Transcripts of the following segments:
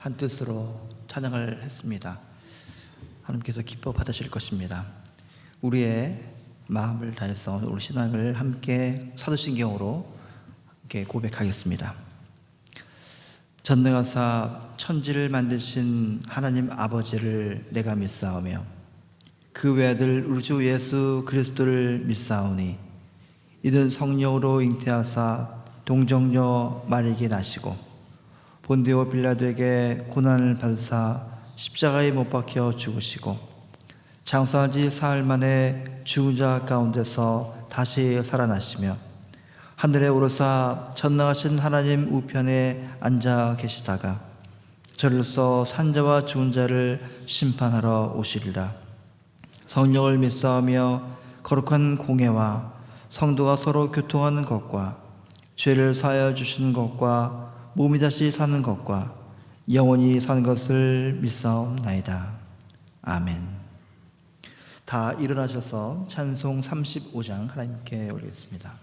한 뜻으로 찬양을 했습니다. 하나님께서 기뻐 받으실 것입니다. 우리의 마음을 다해서 우리 신앙을 함께 사도신경으로 함께 고백하겠습니다. 전능하사 천지를 만드신 하나님 아버지를 내가 믿사오며 그 외아들 우리 주 예수 그리스도를 믿사오니 이는 성령으로 잉태하사 동정녀 마리에게 나시고 본디오 빌라도에게 고난을 받으사 십자가에 못 박혀 죽으시고 장사한 지 사흘 만에 죽은 자 가운데서 다시 살아나시며 하늘에 오르사 전능하신 하나님 우편에 앉아 계시다가 저로서 산자와 죽은 자를 심판하러 오시리라. 성령을 믿사오며 거룩한 공회와 성도가 서로 교통하는 것과 죄를 사하여 주시는 것과 몸이 다시 사는 것과 영원히 사는 것을 믿사옵나이다. 아멘. 다 일어나셔서 찬송 35장 하나님께 올리겠습니다.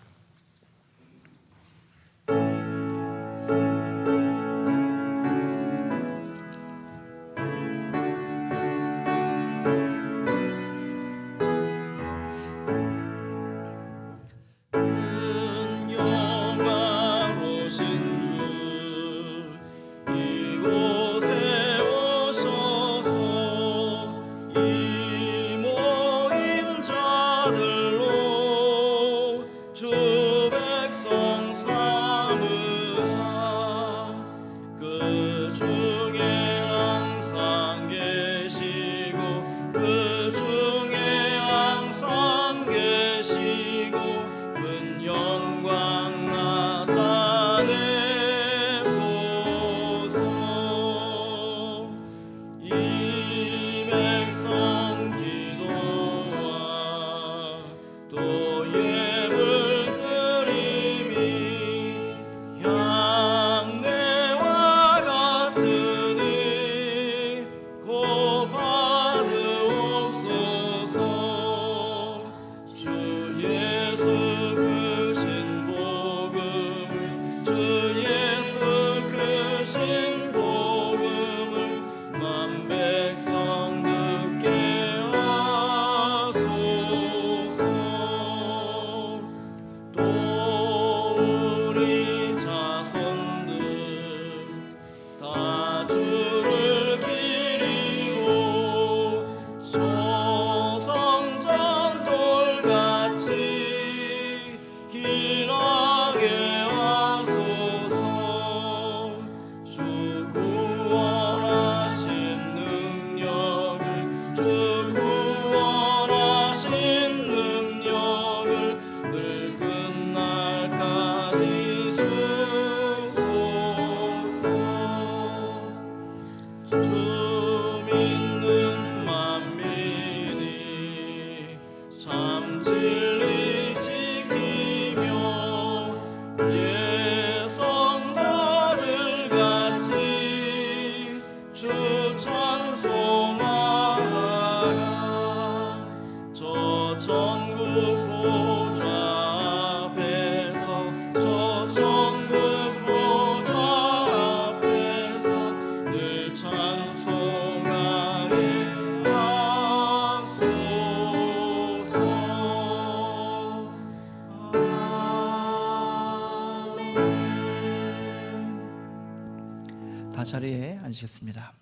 다 자리에 앉으셨습니다.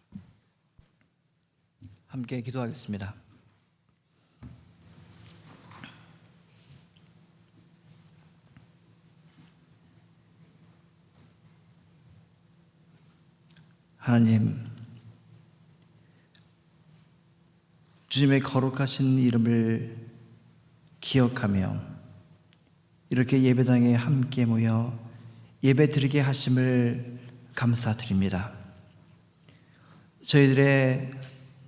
함께 기도하겠습니다. 하나님, 주님의 거룩하신 이름을 기억하며 이렇게 예배당에 함께 모여 예배드리게 하심을 감사드립니다. 저희들의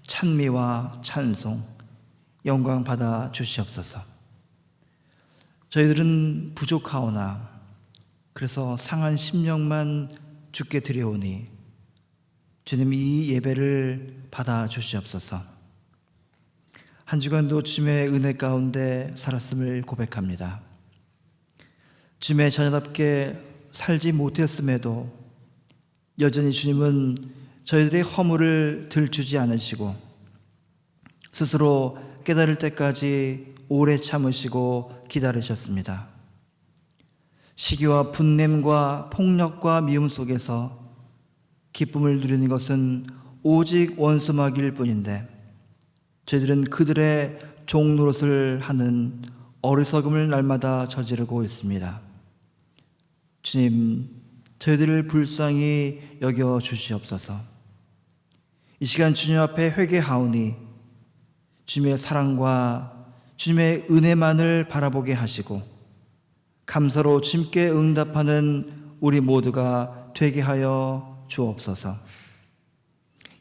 찬미와 찬송, 영광 받아 주시옵소서. 저희들은 부족하오나 그래서 상한 심령만 주께 드려오니 주님 이 예배를 받아 주시옵소서. 한 주간도 주님의 은혜 가운데 살았음을 고백합니다. 주님의 자녀답게 살지 못했음에도 여전히 주님은 저희들의 허물을 들추지 않으시고 스스로 깨달을 때까지 오래 참으시고 기다리셨습니다. 시기와 분냄과 폭력과 미움 속에서 기쁨을 누리는 것은 오직 원수마귀일 뿐인데 저희들은 그들의 종노릇을 하는 어리석음을 날마다 저지르고 있습니다. 주님, 저희들을 불쌍히 여겨 주시옵소서. 이 시간 주님 앞에 회개하오니 주님의 사랑과 주님의 은혜만을 바라보게 하시고 감사로 주님께 응답하는 우리 모두가 되게 하여 주옵소서.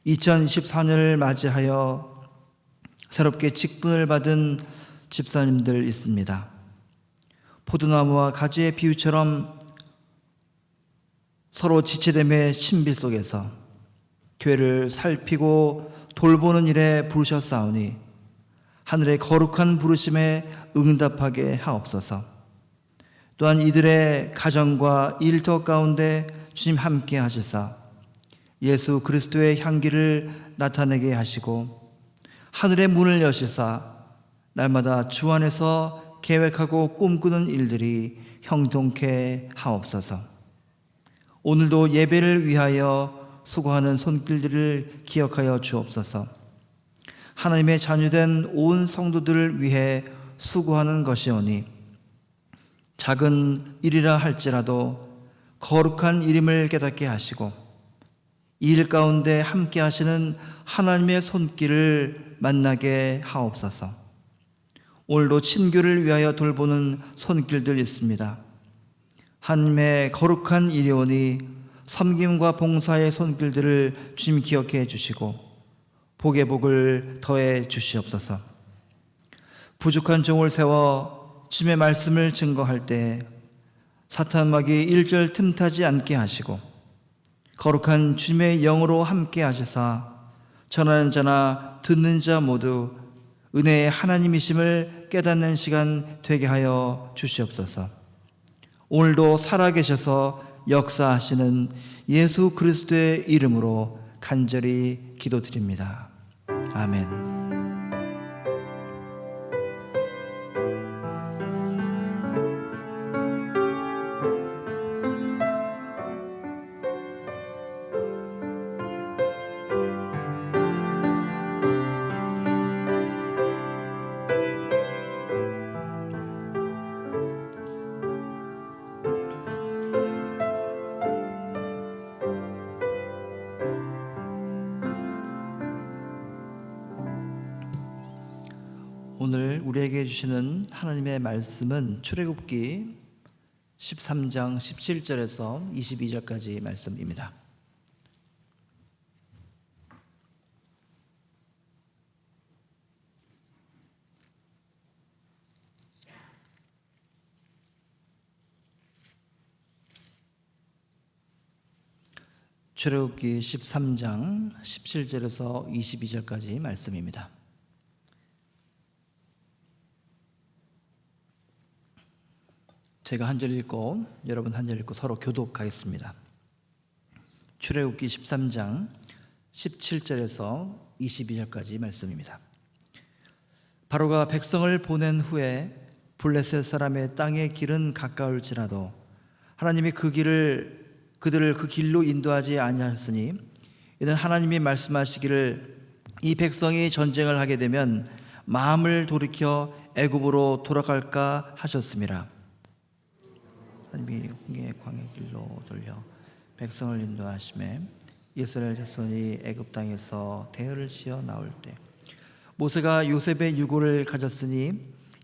2024년을 맞이하여 새롭게 직분을 받은 집사님들 있습니다. 포도나무와 가지의 비유처럼 서로 지체됨의 신비 속에서 교회를 살피고 돌보는 일에 부르셨사오니 하늘의 거룩한 부르심에 응답하게 하옵소서. 또한 이들의 가정과 일터 가운데 주님 함께 하시사 예수 그리스도의 향기를 나타내게 하시고 하늘의 문을 여시사 날마다 주 안에서 계획하고 꿈꾸는 일들이 형통케 하옵소서. 오늘도 예배를 위하여 수고하는 손길들을 기억하여 주옵소서. 하나님의 자녀된 온 성도들을 위해 수고하는 것이오니 작은 일이라 할지라도 거룩한 일임을 깨닫게 하시고 이 일 가운데 함께 하시는 하나님의 손길을 만나게 하옵소서. 오늘도 친교를 위하여 돌보는 손길들 있습니다. 하나님의 거룩한 일이오니 섬김과 봉사의 손길들을 주님 기억해 주시고 복의 복을 더해 주시옵소서. 부족한 종을 세워 주님의 말씀을 증거할 때 사탄마귀 일절 틈타지 않게 하시고 거룩한 주님의 영으로 함께 하시사 전하는 자나 듣는 자 모두 은혜의 하나님이심을 깨닫는 시간 되게 하여 주시옵소서. 오늘도 살아계셔서 역사하시는 예수 그리스도의 이름으로 간절히 기도드립니다. 아멘. 오늘 우리에게 주시는 하나님의 말씀은 출애굽기 13장 17절에서 22절까지 말씀입니다. 출애굽기 13장 17절에서 22절까지 말씀입니다. 제가 한 절 읽고 여러분 한 절 읽고 서로 교독하겠습니다. 출애굽기 13장 17절에서 22절까지 말씀입니다. 바로가 백성을 보낸 후에 블레셋 사람의 땅의 길은 가까울지라도 하나님이 그들을 그 길로 인도하지 아니하였으니 이는 하나님이 말씀하시기를 이 백성이 전쟁을 하게 되면 마음을 돌이켜 애굽으로 돌아갈까 하셨음이라. 하나님이 홍해 광야 길로 돌려 백성을 인도하심에 이스라엘 자손이 애굽 땅에서 대열을 지어 나올 때 모세가 요셉의 유고를 가졌으니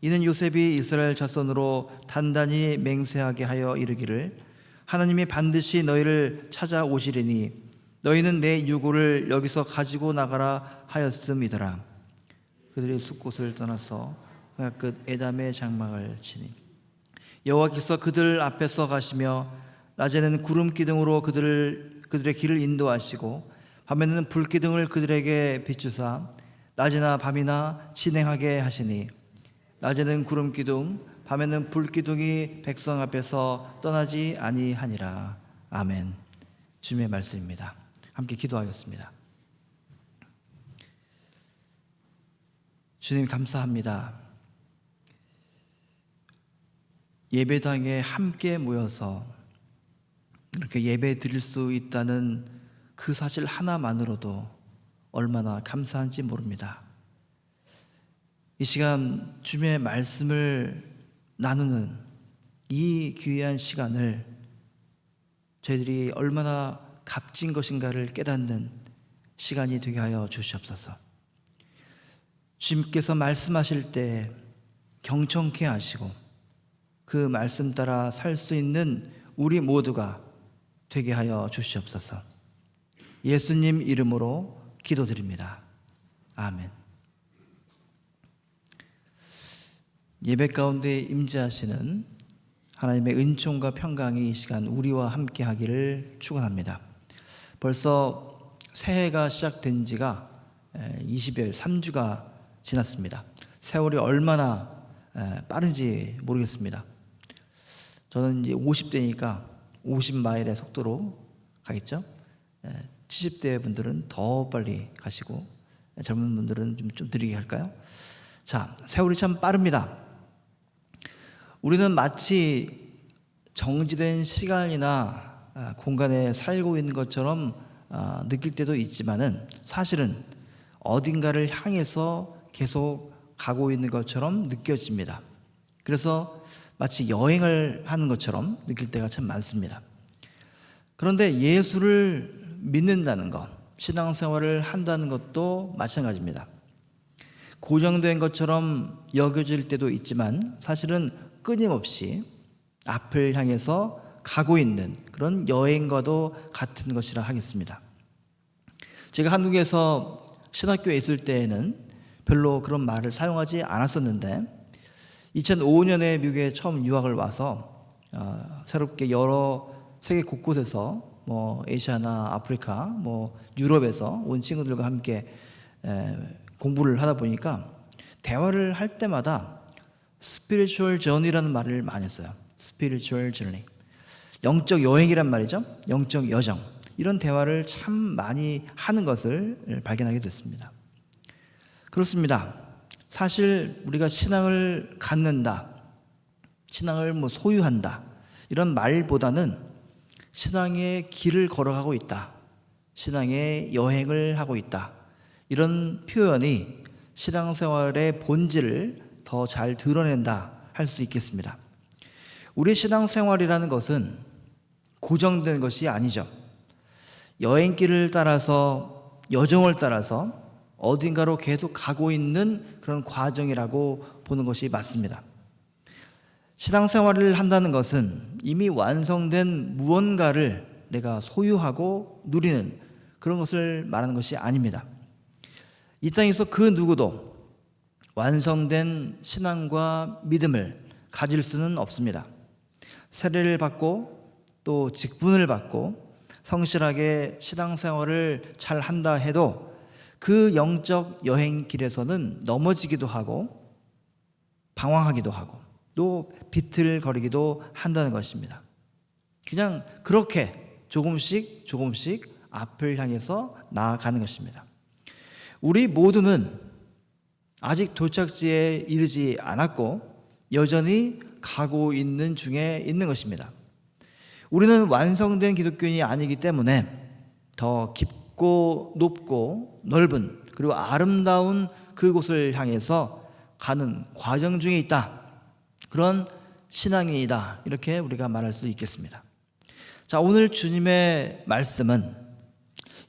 이는 요셉이 이스라엘 자손으로 단단히 맹세하게 하여 이르기를 하나님이 반드시 너희를 찾아오시리니 너희는 내 유고를 여기서 가지고 나가라 하였음이더라. 그들이 숫곳을 떠나서 홍해 끝 에담의 장막을 치니 여호와께서 그들 앞에서 가시며 낮에는 구름 기둥으로 그들의 길을 인도하시고 밤에는 불 기둥을 그들에게 비추사 낮이나 밤이나 진행하게 하시니 낮에는 구름 기둥 밤에는 불 기둥이 백성 앞에서 떠나지 아니하니라. 아멘. 주님의 말씀입니다. 함께 기도하겠습니다. 주님 감사합니다. 예배당에 함께 모여서 이렇게 예배 드릴 수 있다는 그 사실 하나만으로도 얼마나 감사한지 모릅니다. 이 시간 주님의 말씀을 나누는 이 귀한 시간을 저희들이 얼마나 값진 것인가를 깨닫는 시간이 되게 하여 주시옵소서. 주님께서 말씀하실 때 경청케 하시고 그 말씀 따라 살 수 있는 우리 모두가 되게 하여 주시옵소서. 예수님 이름으로 기도드립니다. 아멘. 예배 가운데 임재하시는 하나님의 은총과 평강이 이 시간 우리와 함께 하기를 축원합니다. 벌써 새해가 시작된 지가 20일 3주가 지났습니다. 세월이 얼마나 빠른지 모르겠습니다. 저는 이제 50대니까 50마일의 속도로 가겠죠. 70대 분들은 더 빨리 가시고 젊은 분들은 좀 느리게 할까요? 자, 세월이 참 빠릅니다. 우리는 마치 정지된 시간이나 공간에 살고 있는 것처럼 느낄 때도 있지만은 사실은 어딘가를 향해서 계속 가고 있는 것처럼 느껴집니다. 그래서 마치 여행을 하는 것처럼 느낄 때가 참 많습니다. 그런데 예수를 믿는다는 것, 신앙생활을 한다는 것도 마찬가지입니다. 고정된 것처럼 여겨질 때도 있지만 사실은 끊임없이 앞을 향해서 가고 있는 그런 여행과도 같은 것이라 하겠습니다. 제가 한국에서 신학교에 있을 때에는 별로 그런 말을 사용하지 않았었는데 2005년에 미국에 처음 유학을 와서 새롭게 여러 세계 곳곳에서 아시아나 아프리카, 유럽에서 온 친구들과 함께 공부를 하다 보니까 대화를 할 때마다 스피리추얼 저니라는 말을 많이 했어요. 스피리추얼 저니, 영적 여행이란 말이죠. 영적 여정, 이런 대화를 참 많이 하는 것을 발견하게 됐습니다. 그렇습니다. 사실 우리가 신앙을 갖는다, 신앙을 소유한다, 이런 말보다는 신앙의 길을 걸어가고 있다, 신앙의 여행을 하고 있다, 이런 표현이 신앙생활의 본질을 더 잘 드러낸다 할 수 있겠습니다. 우리 신앙생활이라는 것은 고정된 것이 아니죠. 여행길을 따라서, 여정을 따라서 어딘가로 계속 가고 있는 그런 과정이라고 보는 것이 맞습니다. 신앙생활을 한다는 것은 이미 완성된 무언가를 내가 소유하고 누리는 그런 것을 말하는 것이 아닙니다. 이 땅에서 그 누구도 완성된 신앙과 믿음을 가질 수는 없습니다. 세례를 받고 또 직분을 받고 성실하게 신앙생활을 잘 한다 해도 그 영적 여행길에서는 넘어지기도 하고 방황하기도 하고 또 비틀거리기도 한다는 것입니다. 그냥 그렇게 조금씩 앞을 향해서 나아가는 것입니다. 우리 모두는 아직 도착지에 이르지 않았고 여전히 가고 있는 중에 있는 것입니다. 우리는 완성된 기독교인이 아니기 때문에 더 깊고 높고 넓은 그리고 아름다운 그곳을 향해서 가는 과정 중에 있다, 그런 신앙인이다, 이렇게 우리가 말할 수 있겠습니다. 자, 오늘 주님의 말씀은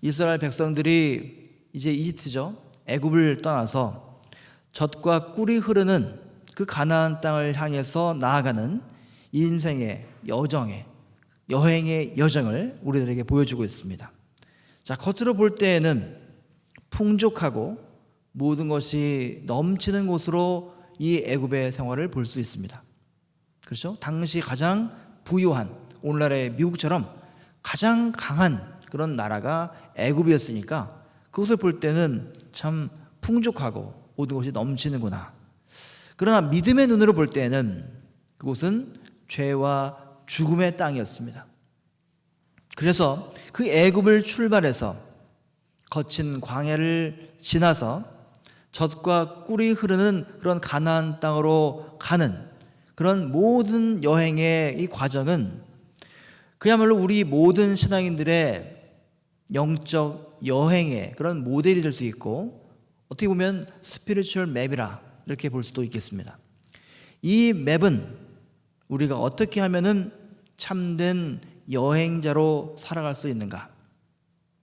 이스라엘 백성들이 이제 이집트죠, 애굽을 떠나서 젖과 꿀이 흐르는 그 가나안 땅을 향해서 나아가는 인생의 여행의 여정을 우리들에게 보여주고 있습니다. 자, 겉으로 볼 때에는 풍족하고 모든 것이 넘치는 곳으로 이 애굽의 생활을 볼 수 있습니다. 그렇죠? 당시 가장 부유한, 오늘날의 미국처럼 가장 강한 그런 나라가 애굽이었으니까 그것을 볼 때는 참 풍족하고 모든 것이 넘치는구나. 그러나 믿음의 눈으로 볼 때는 그곳은 죄와 죽음의 땅이었습니다. 그래서 그 애굽을 출발해서 거친 광야를 지나서 젖과 꿀이 흐르는 그런 가나안 땅으로 가는 그런 모든 여행의 이 과정은 그야말로 우리 모든 신앙인들의 영적 여행의 그런 모델이 될 수 있고, 어떻게 보면 스피리추얼 맵이라 이렇게 볼 수도 있겠습니다. 이 맵은 우리가 어떻게 하면은 참된 여행자로 살아갈 수 있는가?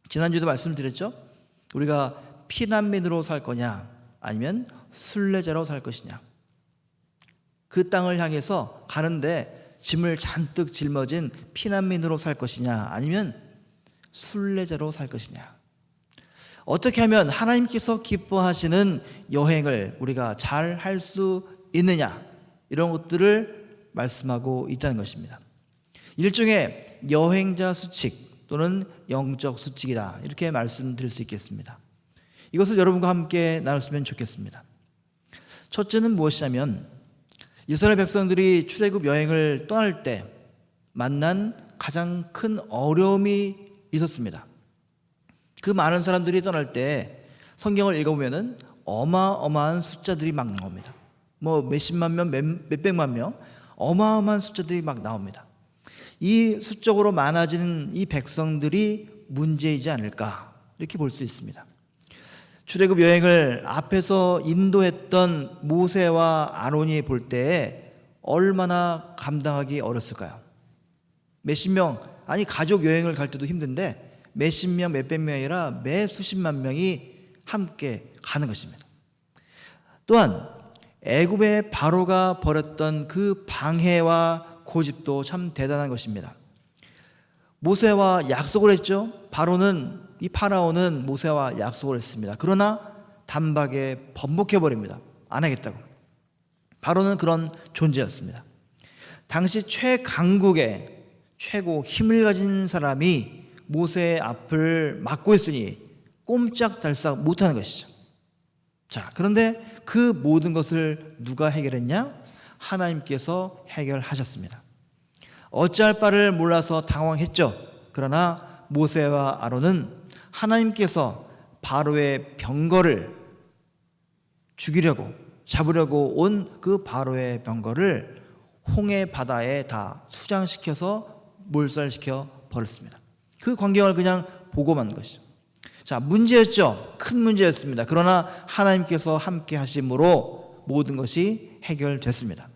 지난주에도 말씀드렸죠? 우리가 피난민으로 살 거냐 아니면 순례자로 살 것이냐. 그 땅을 향해서 가는데 짐을 잔뜩 짊어진 피난민으로 살 것이냐 아니면 순례자로 살 것이냐. 어떻게 하면 하나님께서 기뻐하시는 여행을 우리가 잘 할 수 있느냐, 이런 것들을 말씀하고 있다는 것입니다. 일종의 여행자 수칙 또는 영적 수칙이다, 이렇게 말씀드릴 수 있겠습니다. 이것을 여러분과 함께 나눴으면 좋겠습니다. 첫째는 무엇이냐면 이스라엘 백성들이 출애굽 여행을 떠날 때 만난 가장 큰 어려움이 있었습니다. 그 많은 사람들이 떠날 때 성경을 읽어보면 어마어마한 숫자들이 막 나옵니다. 뭐 몇십만 명, 몇백만 명, 어마어마한 숫자들이 막 나옵니다. 이 수적으로 많아지는 이 백성들이 문제이지 않을까, 이렇게 볼 수 있습니다. 출애굽 여행을 앞에서 인도했던 모세와 아론이 볼 때에 얼마나 감당하기 어렸을까요? 몇십 명, 아니 가족 여행을 갈 때도 힘든데 몇십 명, 몇백 명이 아니라 매 수십만 명이 함께 가는 것입니다. 또한 애굽의 바로가 벌였던 그 방해와 고집도 참 대단한 것입니다. 모세와 약속을 했죠. 이 파라오는 모세와 약속을 했습니다. 그러나 단박에 번복해버립니다. 안 하겠다고. 바로는 그런 존재였습니다. 당시 최강국의 최고 힘을 가진 사람이 모세의 앞을 막고 있으니 꼼짝달싹 못하는 것이죠. 자, 그런데 그 모든 것을 누가 해결했냐? 하나님께서 해결하셨습니다. 어찌할 바를 몰라서 당황했죠. 그러나 모세와 아론은 하나님께서 바로의 병거를 잡으려고 온 그 바로의 병거를 홍해 바다에 다 수장시켜서 몰살시켜 버렸습니다. 그 광경을 그냥 보고만 것이죠. 자, 문제였죠. 큰 문제였습니다. 그러나 하나님께서 함께 하심으로 모든 것이 해결됐습니다.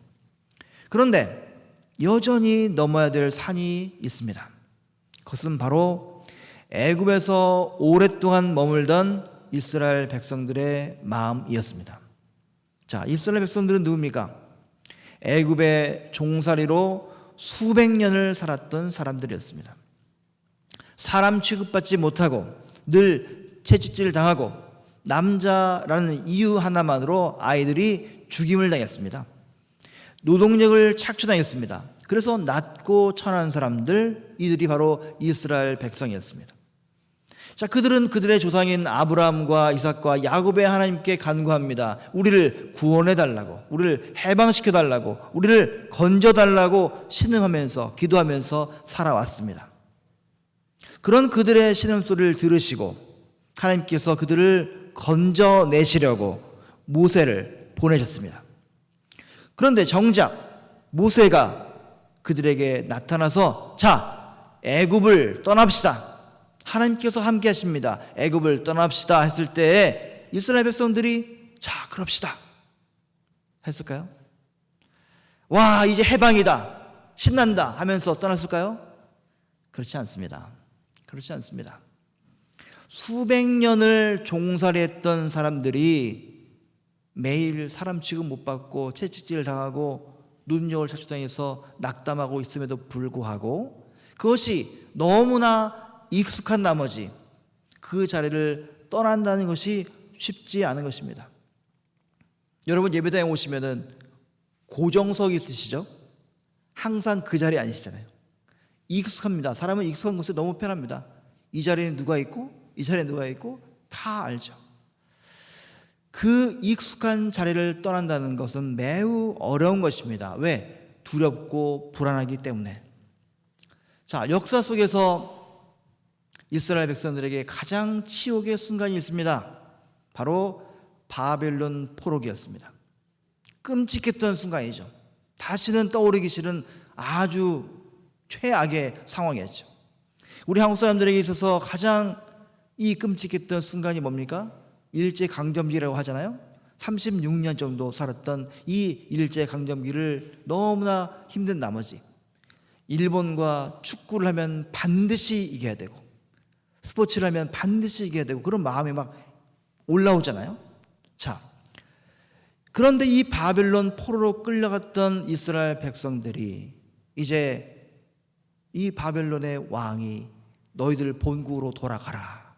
그런데 여전히 넘어야 될 산이 있습니다. 그것은 바로 애굽에서 오랫동안 머물던 이스라엘 백성들의 마음이었습니다. 자, 이스라엘 백성들은 누굽니까? 애굽의 종살이로 수백 년을 살았던 사람들이었습니다. 사람 취급받지 못하고 늘 채찍질 당하고 남자라는 이유 하나만으로 아이들이 죽임을 당했습니다. 노동력을 착취당했습니다. 그래서 낮고 천한 사람들, 이들이 바로 이스라엘 백성이었습니다. 자, 그들은 그들의 조상인 아브라함과 이삭과 야곱의 하나님께 간구합니다. 우리를 구원해달라고, 우리를 해방시켜달라고, 우리를 건져달라고 신음하면서 기도하면서 살아왔습니다. 그런 그들의 신음소리를 들으시고 하나님께서 그들을 건져내시려고 모세를 보내셨습니다. 그런데 정작 모세가 그들에게 나타나서 자, 애굽을 떠납시다. 하나님께서 함께 하십니다. 애굽을 떠납시다 했을 때에 이스라엘 백성들이 자, 그럽시다 했을까요? 와, 이제 해방이다, 신난다 하면서 떠났을까요? 그렇지 않습니다. 그렇지 않습니다. 수백 년을 종살이했던 사람들이 매일 사람 취급 못 받고 채찍질 당하고 노동력을 착취당해서 낙담하고 있음에도 불구하고 그것이 너무나 익숙한 나머지 그 자리를 떠난다는 것이 쉽지 않은 것입니다. 여러분 예배당에 오시면은 고정석이 있으시죠? 항상 그 자리에 아니시잖아요. 익숙합니다. 사람은 익숙한 곳에 너무 편합니다. 이 자리에 누가 있고 이 자리에 누가 있고 다 알죠. 그 익숙한 자리를 떠난다는 것은 매우 어려운 것입니다. 왜? 두렵고 불안하기 때문에. 자, 역사 속에서 이스라엘 백성들에게 가장 치욕의 순간이 있습니다. 바로 바벨론 포로기였습니다. 끔찍했던 순간이죠. 다시는 떠오르기 싫은 아주 최악의 상황이었죠. 우리 한국 사람들에게 있어서 가장 이 끔찍했던 순간이 뭡니까? 일제강점기라고 하잖아요. 36년 정도 살았던 이 일제강점기를 너무나 힘든 나머지 일본과 축구를 하면 반드시 이겨야 되고 스포츠를 하면 반드시 이겨야 되고 그런 마음이 막 올라오잖아요. 자, 그런데 이 바벨론 포로로 끌려갔던 이스라엘 백성들이 이제 이 바벨론의 왕이 너희들 본국으로 돌아가라.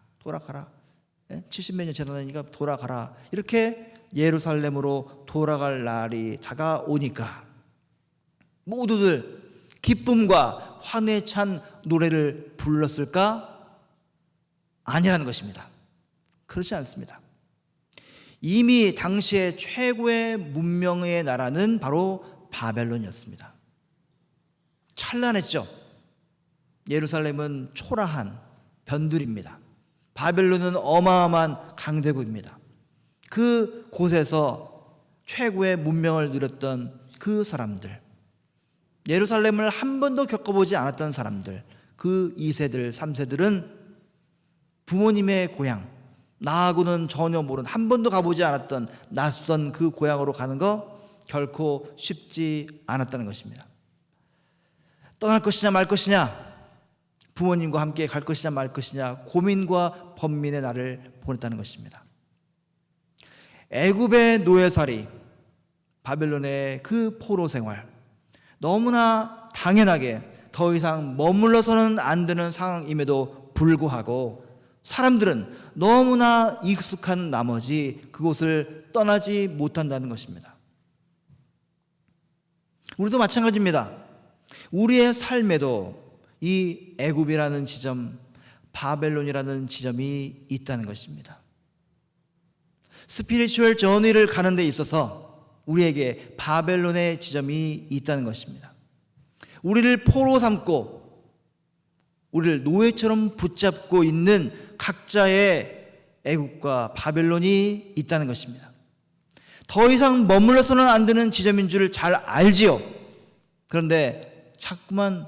70몇 년 지나니까 돌아가라. 이렇게 예루살렘으로 돌아갈 날이 다가오니까 모두들 기쁨과 환희에 찬 노래를 불렀을까? 아니라는 것입니다. 그렇지 않습니다. 이미 당시에 최고의 문명의 나라는 바로 바벨론이었습니다. 찬란했죠. 예루살렘은 초라한 변두리입니다. 바벨론은 어마어마한 강대국입니다. 그 곳에서 최고의 문명을 누렸던 그 사람들, 예루살렘을 한 번도 겪어보지 않았던 사람들, 그 2세들, 3세들은 부모님의 고향, 나하고는 전혀 모르는, 한 번도 가보지 않았던 낯선 그 고향으로 가는 거 결코 쉽지 않았다는 것입니다. 떠날 것이냐 말 것이냐, 부모님과 함께 갈 것이냐 말 것이냐 고민과 번민의 날을 보냈다는 것입니다. 애굽의 노예살이, 바벨론의 그 포로 생활, 너무나 당연하게 더 이상 머물러서는 안 되는 상황임에도 불구하고 사람들은 너무나 익숙한 나머지 그곳을 떠나지 못한다는 것입니다. 우리도 마찬가지입니다. 우리의 삶에도 이 애굽이라는 지점, 바벨론이라는 지점이 있다는 것입니다. 스피리추얼 저니를 가는 데 있어서 우리에게 바벨론의 지점이 있다는 것입니다. 우리를 포로 삼고 우리를 노예처럼 붙잡고 있는 각자의 애국과 바벨론이 있다는 것입니다. 더 이상 머물러서는 안 되는 지점인 줄 잘 알지요. 그런데 자꾸만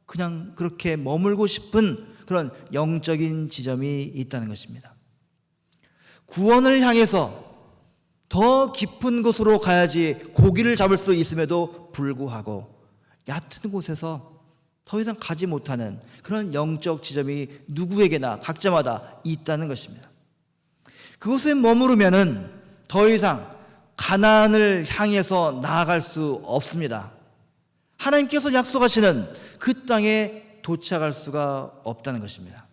그냥 그렇게 머물고 싶은 그런 영적인 지점이 있다는 것입니다. 구원을 향해서 더 깊은 곳으로 가야지 고기를 잡을 수 있음에도 불구하고 얕은 곳에서 더 이상 가지 못하는 그런 영적 지점이 누구에게나 각자마다 있다는 것입니다. 그곳에 머무르면은 더 이상 가나안을 향해서 나아갈 수 없습니다. 하나님께서 약속하시는 그 땅에 도착할 수가 없다는 것입니다.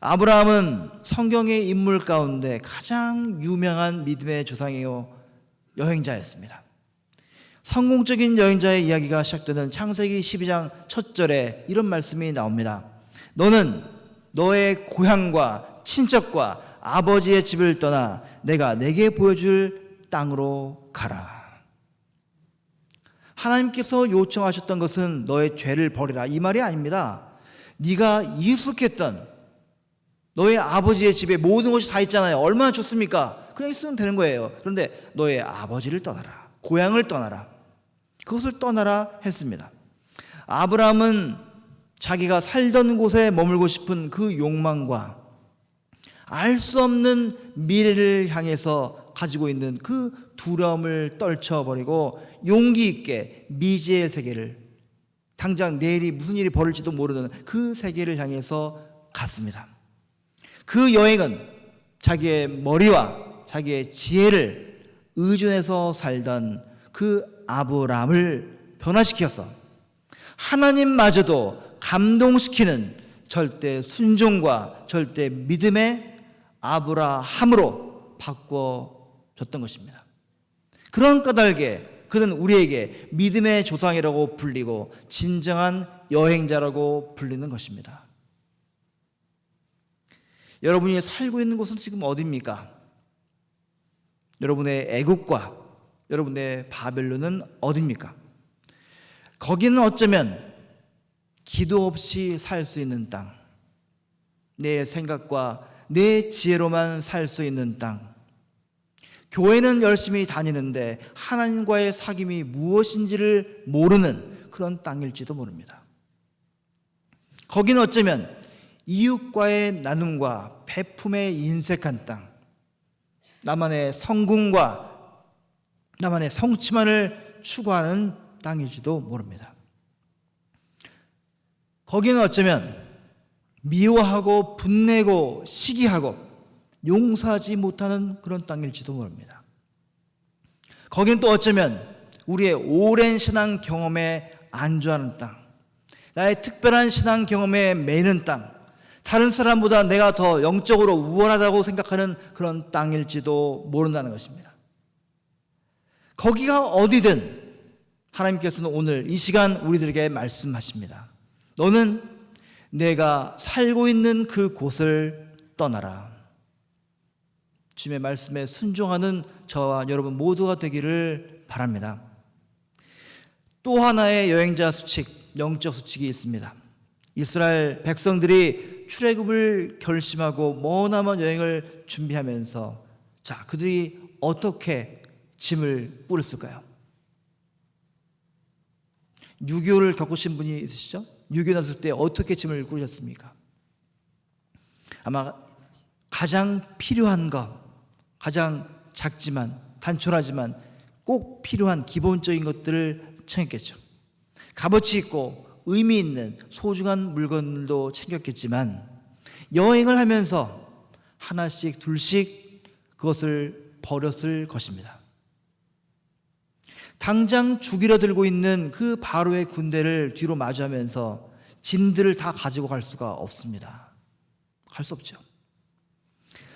아브라함은 성경의 인물 가운데 가장 유명한 믿음의 조상이요 여행자였습니다. 성공적인 여행자의 이야기가 시작되는 창세기 12장 첫 절에 이런 말씀이 나옵니다. 너는 너의 고향과 친척과 아버지의 집을 떠나 내가 내게 보여줄 땅으로 가라. 하나님께서 요청하셨던 것은 너의 죄를 버리라 이 말이 아닙니다. 네가 익숙했던 너의 아버지의 집에 모든 것이 다 있잖아요. 얼마나 좋습니까? 그냥 있으면 되는 거예요. 그런데 너의 아버지를 떠나라. 고향을 떠나라. 그것을 떠나라 했습니다. 아브라함은 자기가 살던 곳에 머물고 싶은 그 욕망과 알 수 없는 미래를 향해서 가지고 있는 그 두려움을 떨쳐버리고 용기 있게 미지의 세계를, 당장 내일이 무슨 일이 벌어질지도 모르는 그 세계를 향해서 갔습니다. 그 여행은 자기의 머리와 자기의 지혜를 의존해서 살던 그 아브라함을 변화시켜서 하나님마저도 감동시키는 절대 순종과 절대 믿음의 아브라함으로 바꿔줬던 것입니다. 그런 까닭에 그는 우리에게 믿음의 조상이라고 불리고 진정한 여행자라고 불리는 것입니다. 여러분이 살고 있는 곳은 지금 어디입니까? 여러분의 애국과 여러분의 바벨론은 어디입니까? 거기는 어쩌면 기도 없이 살 수 있는 땅, 내 생각과 내 지혜로만 살 수 있는 땅, 교회는 열심히 다니는데 하나님과의 사귐이 무엇인지를 모르는 그런 땅일지도 모릅니다. 거기는 어쩌면 이웃과의 나눔과 베품에 인색한 땅, 나만의 성공과 나만의 성취만을 추구하는 땅일지도 모릅니다. 거기는 어쩌면 미워하고 분내고 시기하고 용서하지 못하는 그런 땅일지도 모릅니다. 거긴 또 어쩌면 우리의 오랜 신앙 경험에 안주하는 땅, 나의 특별한 신앙 경험에 매이는 땅, 다른 사람보다 내가 더 영적으로 우월하다고 생각하는 그런 땅일지도 모른다는 것입니다. 거기가 어디든 하나님께서는 오늘 이 시간 우리들에게 말씀하십니다. 너는 내가 살고 있는 그 곳을 떠나라. 주님의 말씀에 순종하는 저와 여러분 모두가 되기를 바랍니다. 또 하나의 여행자 수칙, 영적 수칙이 있습니다. 이스라엘 백성들이 출애굽을 결심하고 머나먼 여행을 준비하면서 그들이 어떻게 짐을 꾸렸을까요? 유교를 겪으신 분이 있으시죠? 유교 났을 때 어떻게 짐을 꾸리셨습니까? 아마 가장 필요한 것, 가장 작지만 단촐하지만 꼭 필요한 기본적인 것들을 챙겼겠죠. 값어치 있고 의미 있는 소중한 물건도 챙겼겠지만 여행을 하면서 하나씩 둘씩 그것을 버렸을 것입니다. 당장 죽이려 들고 있는 그 바로의 군대를 뒤로 마주하면서 짐들을 다 가지고 갈 수가 없습니다. 갈 수 없죠.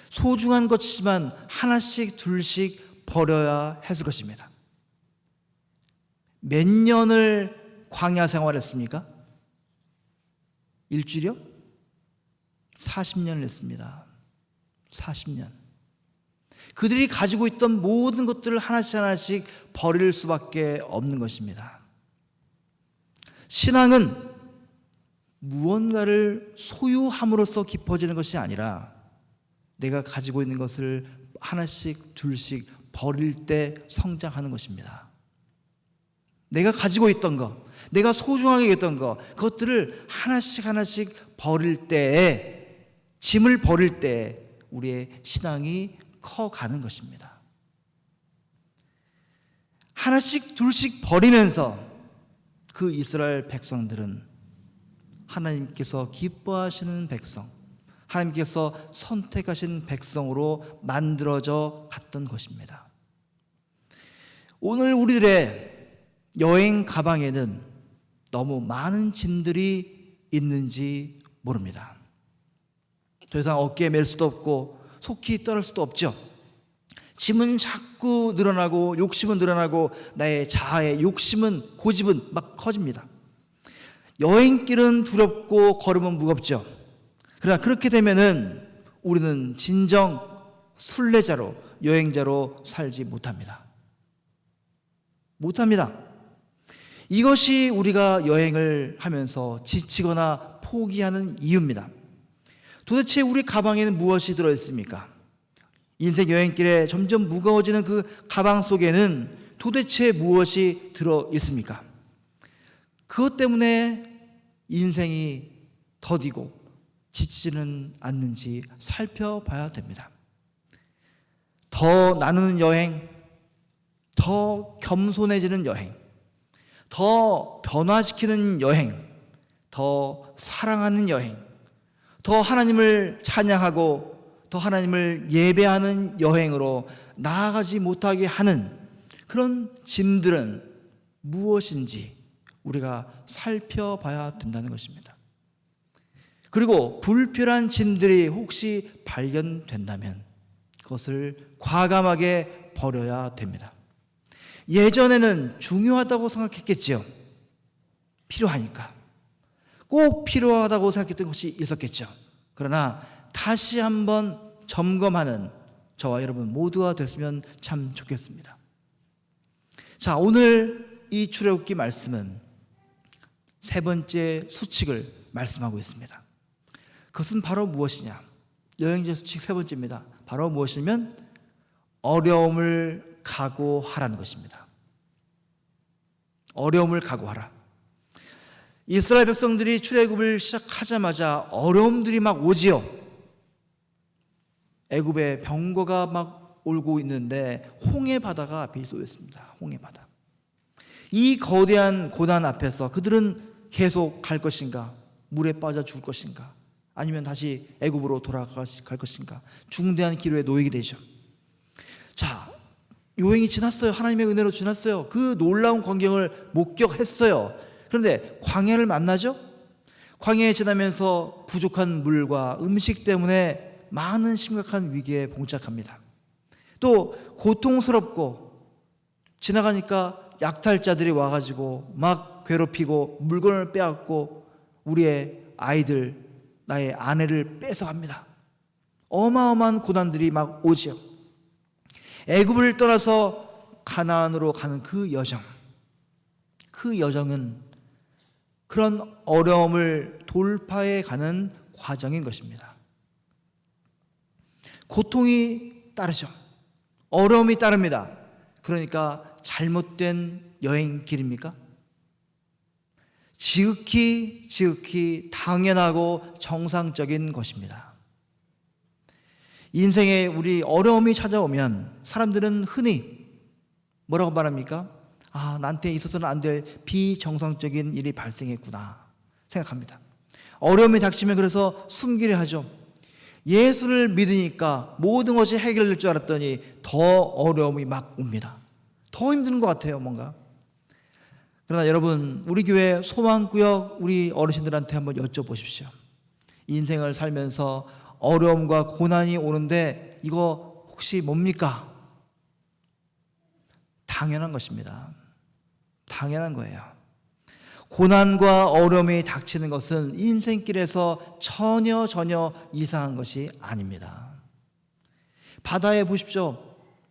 소중한 것이지만 하나씩 둘씩 버려야 했을 것입니다. 몇 년을 광야 생활했습니까? 일주일이요? 40년을 했습니다. 40년. 그들이 가지고 있던 모든 것들을 하나씩 하나씩 버릴 수밖에 없는 것입니다. 신앙은 무언가를 소유함으로써 깊어지는 것이 아니라 내가 가지고 있는 것을 하나씩 둘씩 버릴 때 성장하는 것입니다. 내가 가지고 있던 것, 내가 소중하게 여겼던 것, 그것들을 하나씩 하나씩 버릴 때에, 짐을 버릴 때에 우리의 신앙이 커가는 것입니다. 하나씩 둘씩 버리면서 그 이스라엘 백성들은 하나님께서 기뻐하시는 백성, 하나님께서 선택하신 백성으로 만들어져 갔던 것입니다. 오늘 우리들의 여행 가방에는 너무 많은 짐들이 있는지 모릅니다. 더 이상 어깨에 맬 수도 없고 속히 떠날 수도 없죠. 짐은 자꾸 늘어나고 욕심은 늘어나고 나의 자아의 욕심은, 고집은 막 커집니다. 여행길은 두렵고 걸음은 무겁죠. 그러나 그렇게 되면은 우리는 진정 순례자로, 여행자로 살지 못합니다. 이것이 우리가 여행을 하면서 지치거나 포기하는 이유입니다. 도대체 우리 가방에는 무엇이 들어있습니까? 인생 여행길에 점점 무거워지는 그 가방 속에는 도대체 무엇이 들어있습니까? 그것 때문에 인생이 더디고 지치지는 않는지 살펴봐야 됩니다. 더 나누는 여행, 더 겸손해지는 여행, 더 변화시키는 여행, 더 사랑하는 여행, 더 하나님을 찬양하고 더 하나님을 예배하는 여행으로 나아가지 못하게 하는 그런 짐들은 무엇인지 우리가 살펴봐야 된다는 것입니다. 그리고 불필요한 짐들이 혹시 발견된다면 그것을 과감하게 버려야 됩니다. 예전에는 중요하다고 생각했겠지요. 필요하니까. 꼭 필요하다고 생각했던 것이 있었겠죠. 그러나 다시 한번 점검하는 저와 여러분 모두가 됐으면 참 좋겠습니다. 자, 오늘 이 출애굽기 말씀은 세 번째 수칙을 말씀하고 있습니다. 그것은 바로 무엇이냐? 여행자 수칙 세 번째입니다. 바로 무엇이냐면 어려움을 각오하라는 것입니다. 어려움을 각오하라. 이스라엘 백성들이 출애굽을 시작하자마자 어려움들이 막 오지요. 애굽에 병거가 막 올고 있는데 홍해 바다가 앞에 쏘였습니다. 홍해 바다. 이 거대한 고난 앞에서 그들은 계속 갈 것인가? 물에 빠져 죽을 것인가? 아니면 다시 애굽으로 돌아갈 것인가? 중대한 기로에 놓이게 되죠. 자, 요행이 지났어요. 하나님의 은혜로 지났어요. 그 놀라운 광경을 목격했어요. 그런데 광야를 만나죠? 광야에 지나면서 부족한 물과 음식 때문에 많은 심각한 위기에 봉착합니다. 또 고통스럽고 지나가니까 약탈자들이 와가지고 막 괴롭히고 물건을 빼앗고 우리의 아이들, 나의 아내를 뺏어갑니다. 어마어마한 고난들이 막 오죠. 애굽을 떠나서 가나안으로 가는 그 여정은 그런 어려움을 돌파해 가는 과정인 것입니다. 고통이 따르죠. 어려움이 따릅니다. 그러니까 잘못된 여행길입니까? 지극히 당연하고 정상적인 것입니다. 인생에 우리 어려움이 찾아오면 사람들은 흔히 뭐라고 말합니까? 나한테 있어서는 안 될 비정상적인 일이 발생했구나 생각합니다. 어려움이 닥치면 그래서 숨기려 하죠. 예수를 믿으니까 모든 것이 해결될 줄 알았더니 더 어려움이 막 옵니다. 더 힘든 것 같아요, 뭔가. 그러나 여러분, 우리 교회 소망구역 우리 어르신들한테 한번 여쭤보십시오. 인생을 살면서 어려움과 고난이 오는데 이거 혹시 뭡니까? 당연한 것입니다. 당연한 거예요. 고난과 어려움이 닥치는 것은 인생길에서 전혀 이상한 것이 아닙니다. 바다에 보십시오.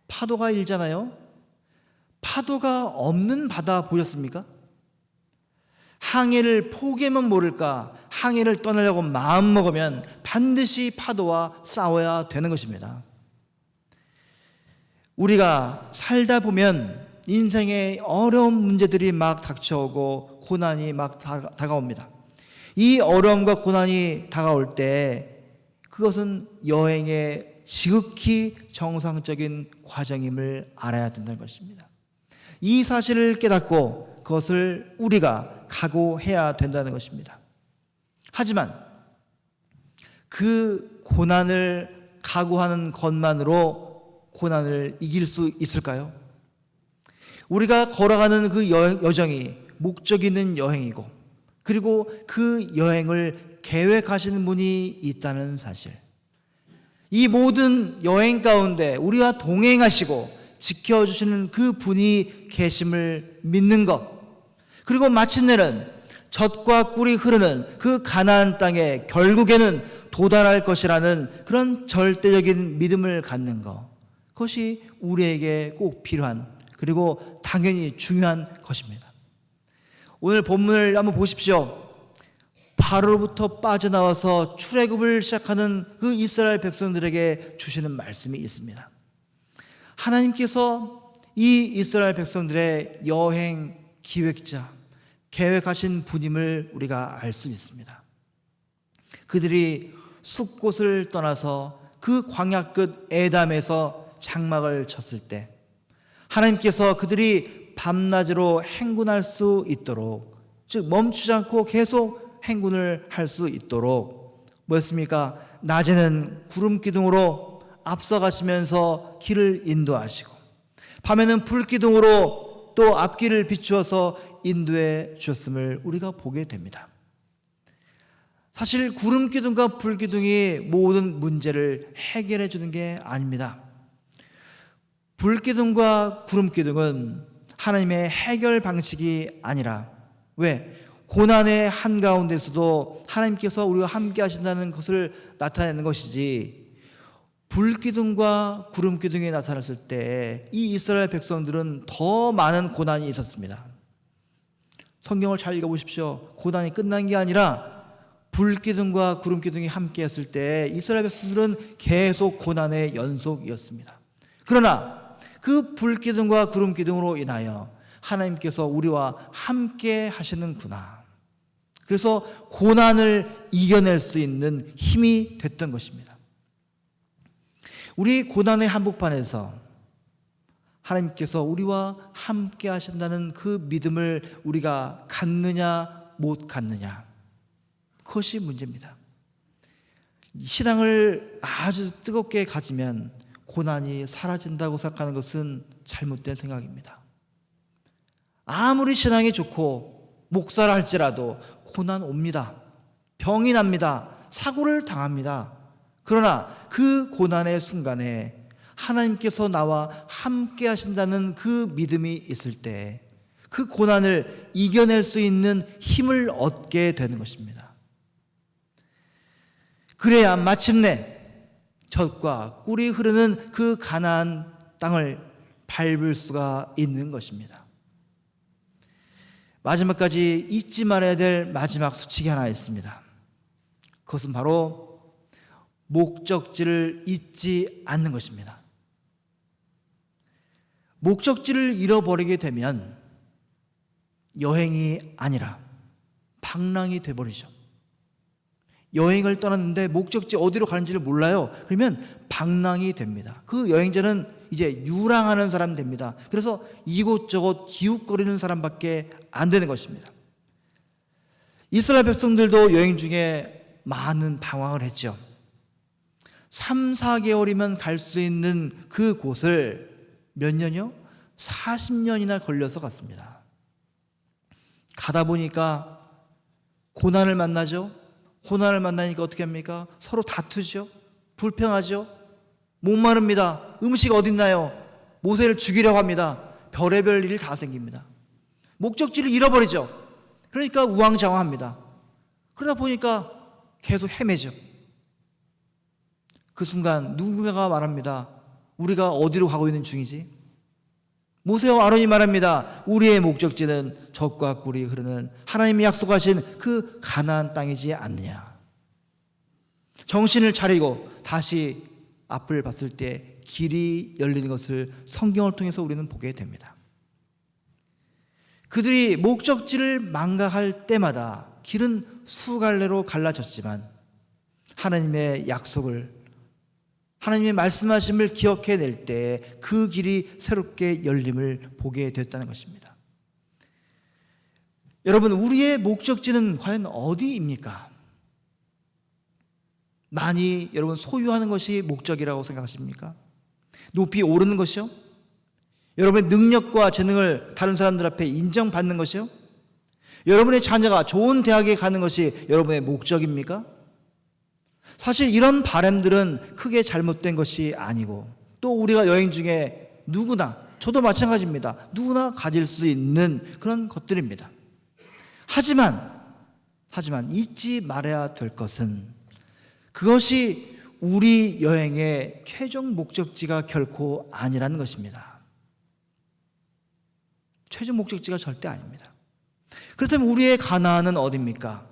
파도가 일잖아요. 파도가 없는 바다 보셨습니까? 항해를 포기하면 모를까, 항해를 떠나려고 마음먹으면 반드시 파도와 싸워야 되는 것입니다. 우리가 살다 보면 인생에 어려운 문제들이 막 닥쳐오고 고난이 막 다가옵니다. 이 어려움과 고난이 다가올 때 그것은 여행의 지극히 정상적인 과정임을 알아야 된다는 것입니다. 이 사실을 깨닫고 그것을 우리가 각오해야 된다는 것입니다. 하지만 그 고난을 각오하는 것만으로 고난을 이길 수 있을까요? 우리가 걸어가는 그 여정이 목적 있는 여행이고, 그리고 그 여행을 계획하시는 분이 있다는 사실, 이 모든 여행 가운데 우리와 동행하시고 지켜주시는 그 분이 계심을 믿는 것, 그리고 마침내는 젖과 꿀이 흐르는 그 가나안 땅에 결국에는 도달할 것이라는 그런 절대적인 믿음을 갖는 것, 그것이 우리에게 꼭 필요한, 그리고 당연히 중요한 것입니다. 오늘 본문을 한번 보십시오. 바로로부터 빠져나와서 출애굽을 시작하는 그 이스라엘 백성들에게 주시는 말씀이 있습니다. 하나님께서 이 이스라엘 백성들의 여행 기획자, 계획하신 분임을 우리가 알 수 있습니다. 그들이 숲곳을 떠나서 그 광야 끝 에담에서 장막을 쳤을 때 하나님께서 그들이 밤낮으로 행군할 수 있도록, 즉 멈추지 않고 계속 행군을 할 수 있도록 뭐였습니까? 낮에는 구름 기둥으로 앞서가시면서 길을 인도하시고, 밤에는 불 기둥으로 또 앞길을 비추어서 인도해 주셨음을 우리가 보게 됩니다. 사실 구름 기둥과 불 기둥이 모든 문제를 해결해 주는 게 아닙니다. 불 기둥과 구름 기둥은 하나님의 해결 방식이 아니라, 왜? 고난의 한가운데서도 하나님께서 우리와 함께 하신다는 것을 나타내는 것이지, 불기둥과 구름기둥이 나타났을 때 이 이스라엘 백성들은 더 많은 고난이 있었습니다. 성경을 잘 읽어보십시오. 고난이 끝난 게 아니라 불기둥과 구름기둥이 함께했을 때 이스라엘 백성들은 계속 고난의 연속이었습니다. 그러나 그 불기둥과 구름기둥으로 인하여 하나님께서 우리와 함께 하시는구나. 그래서 고난을 이겨낼 수 있는 힘이 됐던 것입니다. 우리 고난의 한복판에서 하나님께서 우리와 함께 하신다는 그 믿음을 우리가 갖느냐 못 갖느냐, 그것이 문제입니다. 신앙을 아주 뜨겁게 가지면 고난이 사라진다고 생각하는 것은 잘못된 생각입니다. 아무리 신앙이 좋고 목사를 할지라도 고난 옵니다. 병이 납니다. 사고를 당합니다. 그러나 그 고난의 순간에 하나님께서 나와 함께 하신다는 그 믿음이 있을 때 그 고난을 이겨낼 수 있는 힘을 얻게 되는 것입니다. 그래야 마침내 젖과 꿀이 흐르는 그 가나안 땅을 밟을 수가 있는 것입니다. 마지막까지 잊지 말아야 될 마지막 수칙이 하나 있습니다. 그것은 바로 목적지를 잊지 않는 것입니다. 목적지를 잃어버리게 되면 여행이 아니라 방랑이 돼버리죠. 여행을 떠났는데 목적지 어디로 가는지를 몰라요. 그러면 방랑이 됩니다. 그 여행자는 이제 유랑하는 사람 됩니다. 그래서 이곳저곳 기웃거리는 사람밖에 안 되는 것입니다. 이스라엘 백성들도 여행 중에 많은 방황을 했죠. 3, 4개월이면 갈 수 있는 그 곳을 몇 년이요? 40년이나 걸려서 갔습니다. 가다 보니까 고난을 만나죠. 고난을 만나니까 어떻게 합니까? 서로 다투죠. 불평하죠. 목마릅니다. 음식 어딨나요? 모세를 죽이려고 합니다. 별의별 일이 다 생깁니다. 목적지를 잃어버리죠. 그러니까 우왕좌왕합니다. 그러다 보니까 계속 헤매죠. 그 순간 누군가가 말합니다. 우리가 어디로 가고 있는 중이지? 모세와 아론이 말합니다. 우리의 목적지는 젖과 꿀이 흐르는 하나님이 약속하신 그 가나안 땅이지 않느냐. 정신을 차리고 다시 앞을 봤을 때 길이 열리는 것을 성경을 통해서 우리는 보게 됩니다. 그들이 목적지를 망각할 때마다 길은 수갈래로 갈라졌지만 하나님의 약속을, 하나님의 말씀하심을 기억해낼 때 그 길이 새롭게 열림을 보게 됐다는 것입니다. 여러분, 우리의 목적지는 과연 어디입니까? 많이 여러분 소유하는 것이 목적이라고 생각하십니까? 높이 오르는 것이요? 여러분의 능력과 재능을 다른 사람들 앞에 인정받는 것이요? 여러분의 자녀가 좋은 대학에 가는 것이 여러분의 목적입니까? 사실 이런 바람들은 크게 잘못된 것이 아니고, 또 우리가 여행 중에 누구나, 저도 마찬가지입니다. 누구나 가질 수 있는 그런 것들입니다. 하지만 잊지 말아야 될 것은 그것이 우리 여행의 최종 목적지가 결코 아니라는 것입니다. 최종 목적지가 절대 아닙니다. 그렇다면 우리의 가나안은 어디입니까?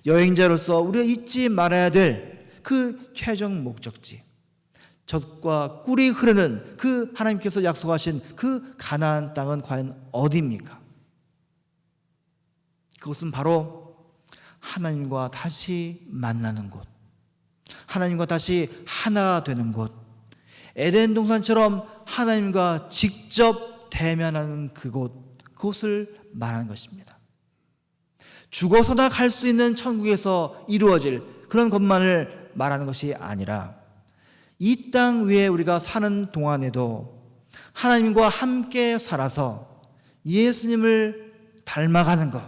여행자로서 우리가 잊지 말아야 될 그 최종 목적지, 젖과 꿀이 흐르는 그 하나님께서 약속하신 그 가나안 땅은 과연 어디입니까? 그것은 바로 하나님과 다시 만나는 곳, 하나님과 다시 하나 되는 곳, 에덴 동산처럼 하나님과 직접 대면하는 그곳을 말하는 것입니다. 죽어서나 갈 수 있는 천국에서 이루어질 그런 것만을 말하는 것이 아니라 이 땅 위에 우리가 사는 동안에도 하나님과 함께 살아서 예수님을 닮아가는 것,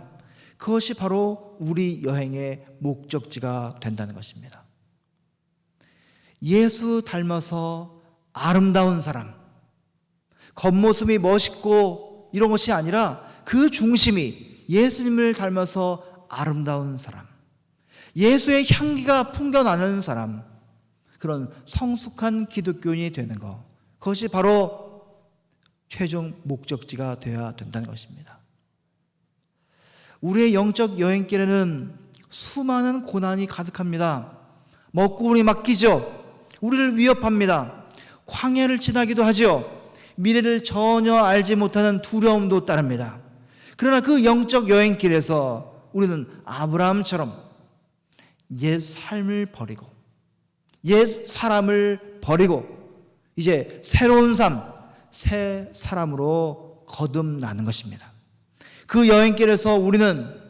그것이 바로 우리 여행의 목적지가 된다는 것입니다. 예수 닮아서 아름다운 사람, 겉모습이 멋있고 이런 것이 아니라 그 중심이 예수님을 닮아서 아름다운 사람, 예수의 향기가 풍겨나는 사람, 그런 성숙한 기독교인이 되는 것, 그것이 바로 최종 목적지가 되어야 된다는 것입니다. 우리의 영적 여행길에는 수많은 고난이 가득합니다. 먹구름이 막히죠. 우리를 위협합니다. 광야를 지나기도 하죠. 미래를 전혀 알지 못하는 두려움도 따릅니다. 그러나 그 영적 여행길에서 우리는 아브라함처럼 옛 삶을 버리고 옛 사람을 버리고 이제 새로운 삶, 새 사람으로 거듭나는 것입니다. 그 여행길에서 우리는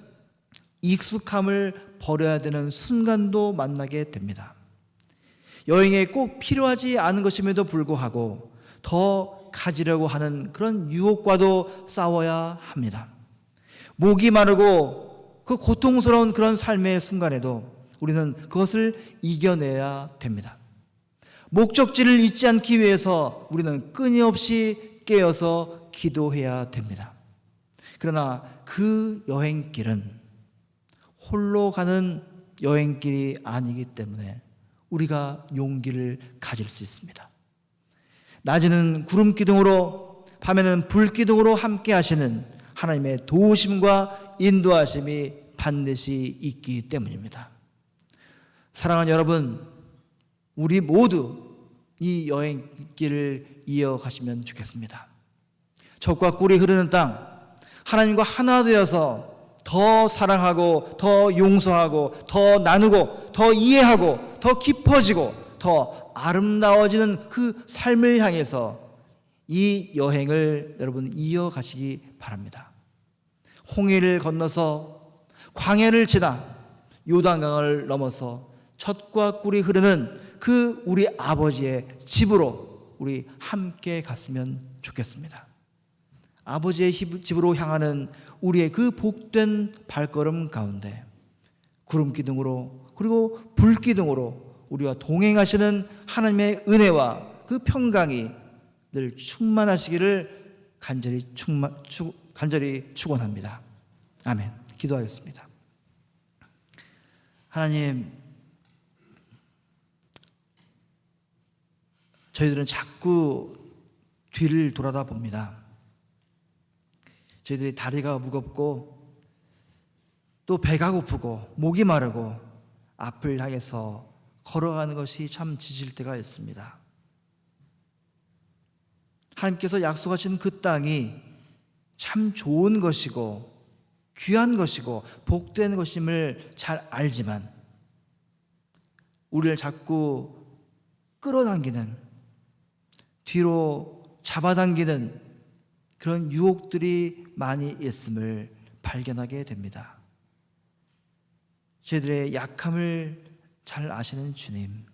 익숙함을 버려야 되는 순간도 만나게 됩니다. 여행에 꼭 필요하지 않은 것임에도 불구하고 더 가지려고 하는 그런 유혹과도 싸워야 합니다. 목이 마르고 그 고통스러운 그런 삶의 순간에도 우리는 그것을 이겨내야 됩니다. 목적지를 잊지 않기 위해서 우리는 끊임없이 깨어서 기도해야 됩니다. 그러나 그 여행길은 홀로 가는 여행길이 아니기 때문에 우리가 용기를 가질 수 있습니다. 낮에는 구름 기둥으로, 밤에는 불 기둥으로 함께 하시는 하나님의 도우심과 인도하심이 반드시 있기 때문입니다. 사랑하는 여러분, 우리 모두 이 여행길을 이어가시면 좋겠습니다. 젖과 꿀이 흐르는 땅, 하나님과 하나 되어서 더 사랑하고 더 용서하고 더 나누고 더 이해하고 더 깊어지고 더 아름다워지는 그 삶을 향해서 이 여행을 여러분 이어가시기 바랍니다. 홍해를 건너서 광야를 지나 요단강을 넘어서 젖과 꿀이 흐르는 그 우리 아버지의 집으로 우리 함께 갔으면 좋겠습니다. 아버지의 집으로 향하는 우리의 그 복된 발걸음 가운데 구름 기둥으로 그리고 불 기둥으로 우리와 동행하시는 하나님의 은혜와 그 평강이 늘 충만하시기를 간절히 축원합니다. 아멘. 기도하겠습니다. 하나님, 저희들은 자꾸 뒤를 돌아다 봅니다. 저희들이 다리가 무겁고 또 배가 고프고 목이 마르고 앞을 향해서 걸어가는 것이 참 지칠 때가 있습니다. 하나님께서 약속하신 그 땅이 참 좋은 것이고 귀한 것이고 복된 것임을 잘 알지만 우리를 자꾸 끌어당기는, 뒤로 잡아당기는 그런 유혹들이 많이 있음을 발견하게 됩니다. 저희들의 약함을 잘 아시는 주님,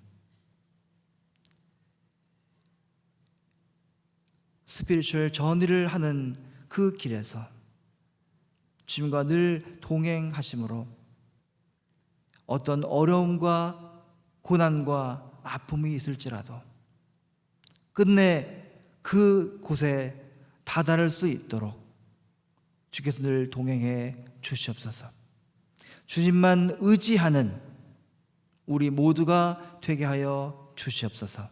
스피리추얼 저니를 하는 그 길에서 주님과 늘 동행하심으로 어떤 어려움과 고난과 아픔이 있을지라도 끝내 그 곳에 다다를 수 있도록 주께서 늘 동행해 주시옵소서. 주님만 의지하는 우리 모두가 되게 하여 주시옵소서.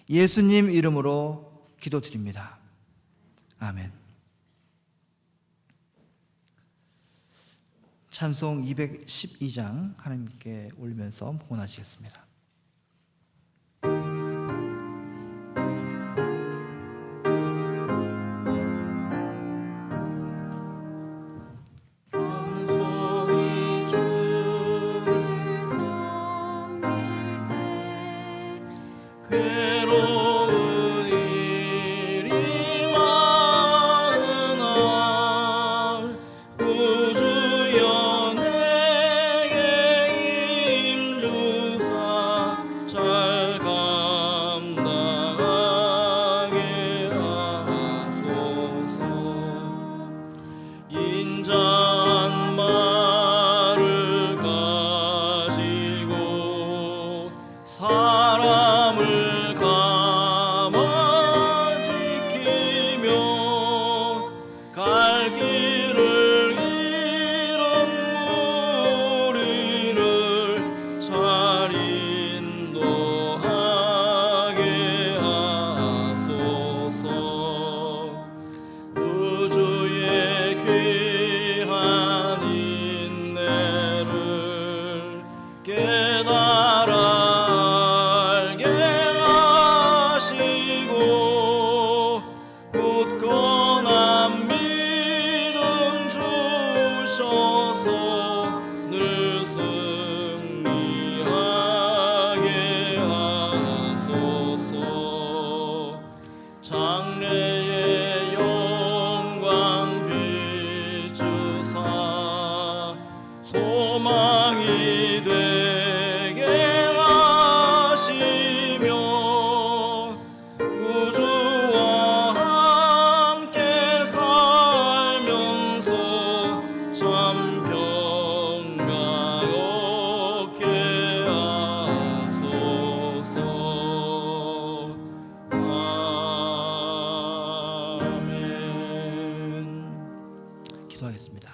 예수님 이름으로 기도드립니다. 아멘. 찬송 212장 하나님께 올리면서 봉헌하시겠습니다. 우주의 귀한 기도하겠습니다.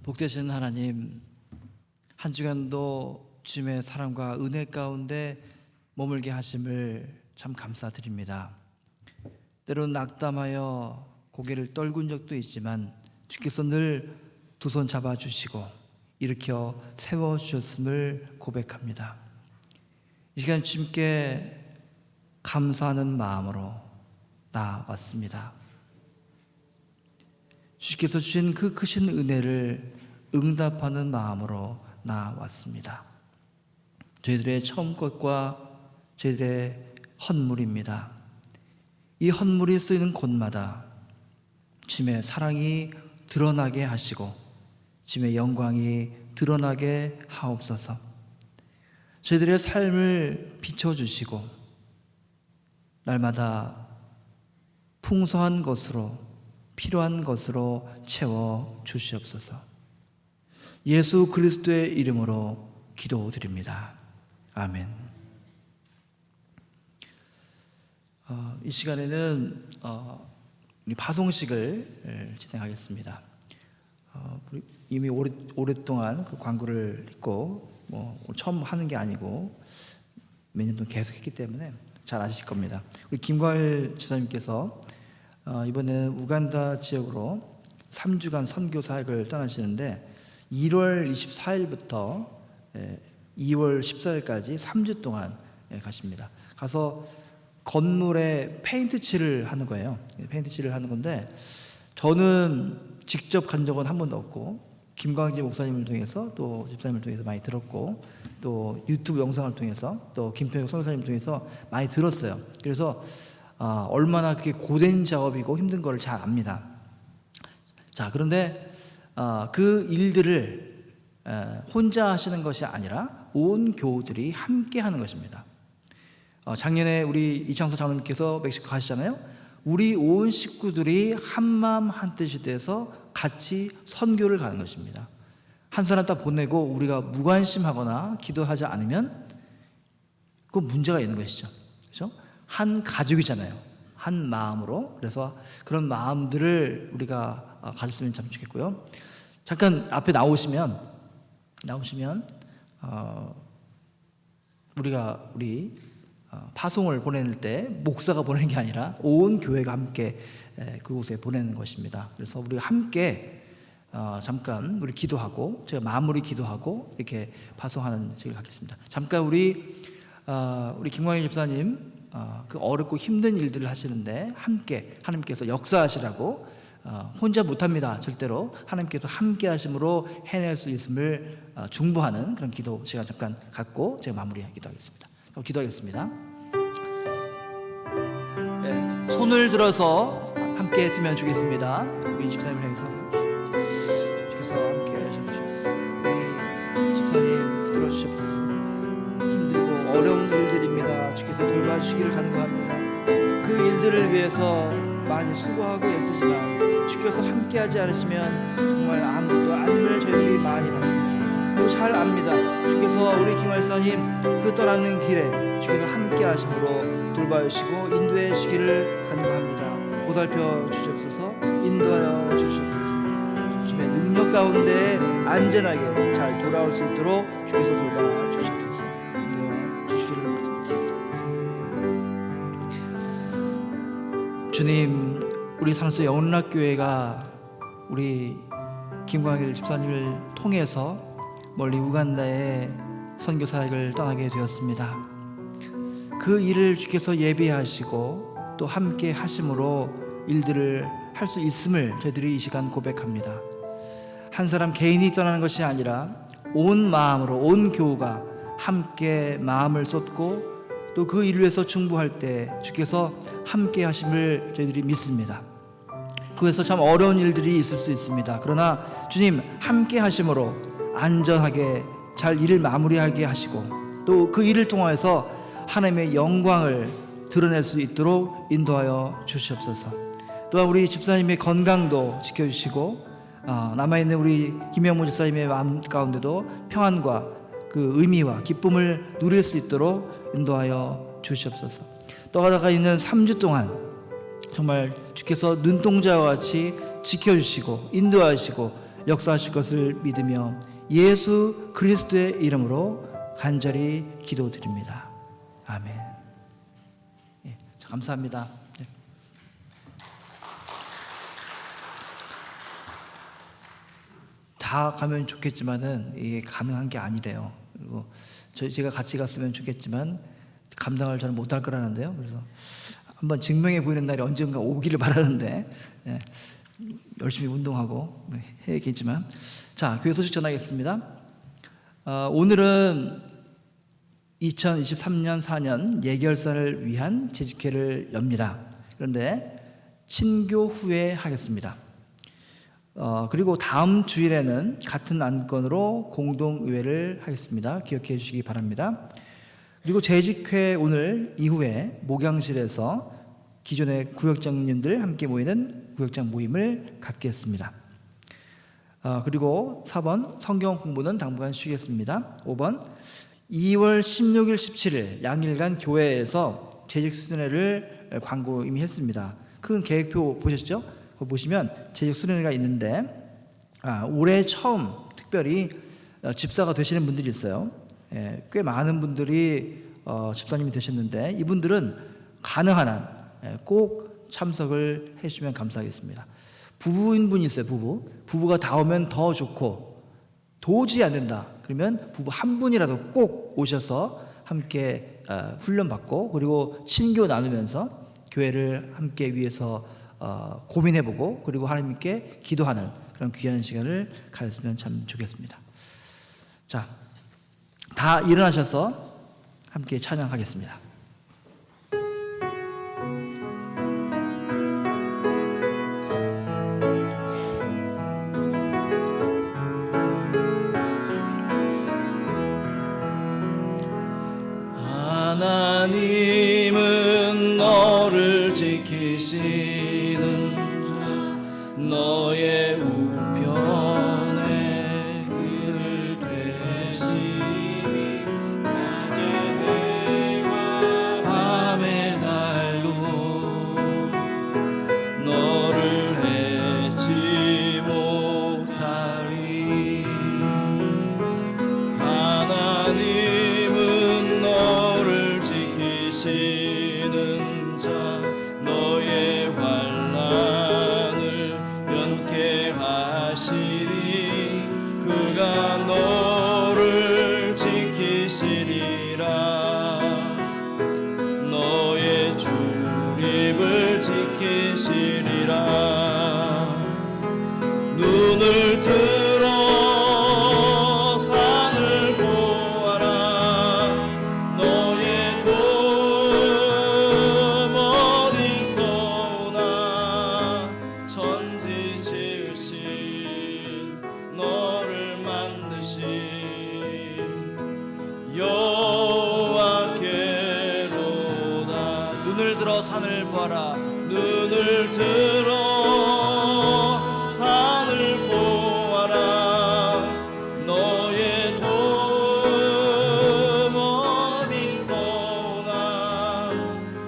복되신 하나님, 한 주간도 주님의 사랑과 은혜 가운데 머물게 하심을 참 감사드립니다. 때로는 낙담하여 고개를 떨군 적도 있지만 주께서 늘 두 손 잡아주시고 일으켜 세워주셨음을 고백합니다. 이 시간 주님께 감사하는 마음으로 나왔습니다. 주께서 주신 그 크신 은혜를 응답하는 마음으로 나왔습니다. 저희들의 처음 것과 저희들의 헌물입니다. 이 헌물이 쓰이는 곳마다 주님의 사랑이 드러나게 하시고 주님의 영광이 드러나게 하옵소서. 저희들의 삶을 비춰주시고 날마다 풍성한 것으로 필요한 것으로 채워 주시옵소서. 예수 그리스도의 이름으로 기도드립니다. 아멘. 이 시간에는 우리 파송식을 진행하겠습니다. 이미 오랫동안 그 광고를 읽고 처음 하는 게 아니고 몇 년 동안 계속 했기 때문에 잘 아실 겁니다. 우리 김광일 집사님께서 이번에는 우간다 지역으로 3주간 선교 사역을 떠나시는데 1월 24일부터 2월 14일까지 3주 동안 가십니다. 가서 건물에 페인트 칠을 하는 거예요. 페인트 칠을 하는 건데 저는 직접 간 적은 한 번도 없고 김광지 목사님을 통해서 또 집사님을 통해서 많이 들었고 또 유튜브 영상을 통해서 또 김평혁 선교사님을 통해서 많이 들었어요. 그래서 얼마나 그게 고된 작업이고 힘든 거를 잘 압니다. 자, 그런데 그 일들을 혼자 하시는 것이 아니라 온 교우들이 함께 하는 것입니다. 작년에 우리 이창서 장로님께서 멕시코 가시잖아요. 우리 온 식구들이 한마음 한뜻이 돼서 같이 선교를 가는 것입니다. 한 사람 딱 보내고 우리가 무관심하거나 기도하지 않으면 그 문제가 있는 것이죠. 그렇죠? 한 가족이잖아요. 한 마음으로. 그래서 그런 마음들을 우리가 가졌으면 참 좋겠고요. 잠깐 앞에 나오시면 우리 파송을 보낼 때 목사가 보내는 게 아니라 온 교회가 함께 그곳에 보내는 것입니다. 그래서 우리가 함께 잠깐 우리 기도하고 제가 마무리 기도하고 이렇게 파송하는 시간을 갖겠습니다. 잠깐 우리 김광일 집사님 그 어렵고 힘든 일들을 하시는데 함께 하나님께서 역사하시라고 혼자 못합니다. 절대로 하나님께서 함께 하심으로 해낼 수 있음을 중보하는 그런 기도 시간 잠깐 갖고 제가 마무리 기도하겠습니다. 기도하겠습니다. 네, 손을 들어서 함께 했으면 좋겠습니다. 우리 집사님을 향해서 주께서 함께 하셔주시옵소서. 우리 집사님 들어주시옵소서. 힘들고 어려운 일들입니다. 주께서 돌봐주시기를 간구합니다. 그 일들을 위해서 많이 수고하고 애쓰지만 주께서 함께하지 않으시면 정말 아무것도 아님을 저희들이 많이 봤습니다. 잘 압니다. 주께서 우리 김활사님 그 떠나는 길에 주께서 함께 하심으로 돌봐주시고 인도해 주시기를 간구합니다. 보살펴 주시옵소서. 인도하여 주시옵소서. 주님의 능력 가운데 안전하게 잘 돌아올 수 있도록 주께서 돌봐 주시옵소서. 인도하여 주시기를 바랍니다. 주님, 우리 산소 영락교회가 우리 김광일 집사님을 통해서 멀리 우간다에 선교 사역을 떠나게 되었습니다. 그 일을 주께서 예비하시고 또 함께 하심으로 일들을 할 수 있음을 저희들이 이 시간 고백합니다. 한 사람 개인이 떠나는 것이 아니라 온 마음으로 온 교우가 함께 마음을 쏟고 또 그 일을 위해서 중보할 때 주께서 함께 하심을 저희들이 믿습니다. 그래서 참 어려운 일들이 있을 수 있습니다. 그러나 주님 함께 하심으로 안전하게 잘 일을 마무리하게 하시고 또 그 일을 통하여서 하나님의 영광을 드러낼 수 있도록 인도하여 주시옵소서. 또한 우리 집사님의 건강도 지켜주시고 남아있는 우리 김영모 집사님의 마음 가운데도 평안과 그 의미와 기쁨을 누릴 수 있도록 인도하여 주시옵소서. 떠나가 있는 3주 동안 정말 주께서 눈동자와 같이 지켜주시고 인도하시고 역사하실 것을 믿으며 예수 그리스도의 이름으로 간절히 기도드립니다. 아멘. 예, 감사합니다. 네. 다 가면 좋겠지만은 이게 가능한 게 아니래요. 그리고 제가 같이 갔으면 좋겠지만 감당을 저는 못할 거라는데요. 그래서 한번 증명해 보이는 날이 언젠가 오기를 바라는데 예, 열심히 운동하고 해야겠지만, 자, 교회 소식 전하겠습니다. 오늘은 2023년 4년 예결선을 위한 재직회를 엽니다. 그런데 친교 후에 하겠습니다. 그리고 다음 주일에는 같은 안건으로 공동의회를 하겠습니다. 기억해 주시기 바랍니다. 그리고 재직회 오늘 이후에 목양실에서 기존의 구역장님들 함께 모이는 구역장 모임을 갖겠습니다. 그리고 4번 성경 공부는 당분간 쉬겠습니다. 5번 2월 16일 17일 양일간 교회에서 재직수련회를 광고 이미 했습니다. 큰 계획표 보셨죠? 그거 보시면 재직수련회가 있는데 올해 처음 특별히 집사가 되시는 분들이 있어요. 꽤 많은 분들이 집사님이 되셨는데 이분들은 가능한 한 꼭 참석을 해주시면 감사하겠습니다. 부부인 분이 있어요. 부부가 다 오면 더 좋고, 도저히 안 된다 그러면 부부 한 분이라도 꼭 오셔서 함께 훈련받고 그리고 친교 나누면서 교회를 함께 위해서 고민해보고 그리고 하나님께 기도하는 그런 귀한 시간을 가졌으면 참 좋겠습니다. 자, 다 일어나셔서 함께 찬양하겠습니다. 하나님은 너를 지키시는 자, 너의 우편에 그늘 되시니 낮에 해와 밤에 달도 너를 해치 못하리. 하나님은 너를 지키시는 자, 너의 환난을 면케하시리. 그가 너를 지키시리라. 너의 출입을 지키시리라. 눈을 들어 산을 보아라. 너의 도움 어디서 오나. 천지 지으신 너를 만드신 여호와께로다. 눈을 들어 산을 보아라. 눈을 들어 산을 보아라. 너의 도움 어디서 오나.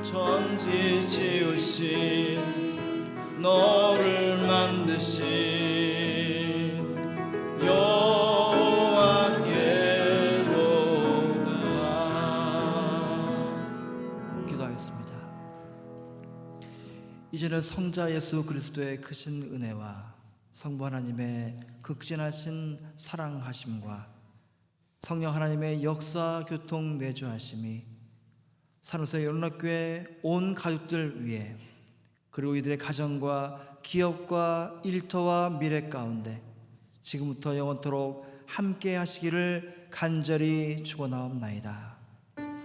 천지 지으신 너를 만드신 여호와께로다. 기도하겠습니다. 이제는 성자 예수 그리스도의 크신 은혜와 성부 하나님의 극진하신 사랑하심과 성령 하나님의 역사 교통 내주하심이 산호세 연락교회 온 가족들 위해 그리고 이들의 가정과 기업과 일터와 미래 가운데 지금부터 영원토록 함께 하시기를 간절히 축원하옵나이다.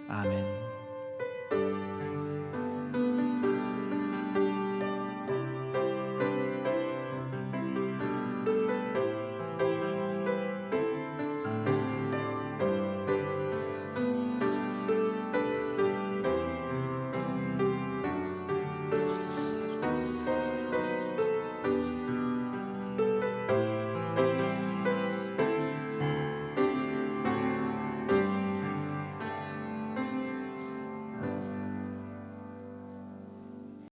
아멘.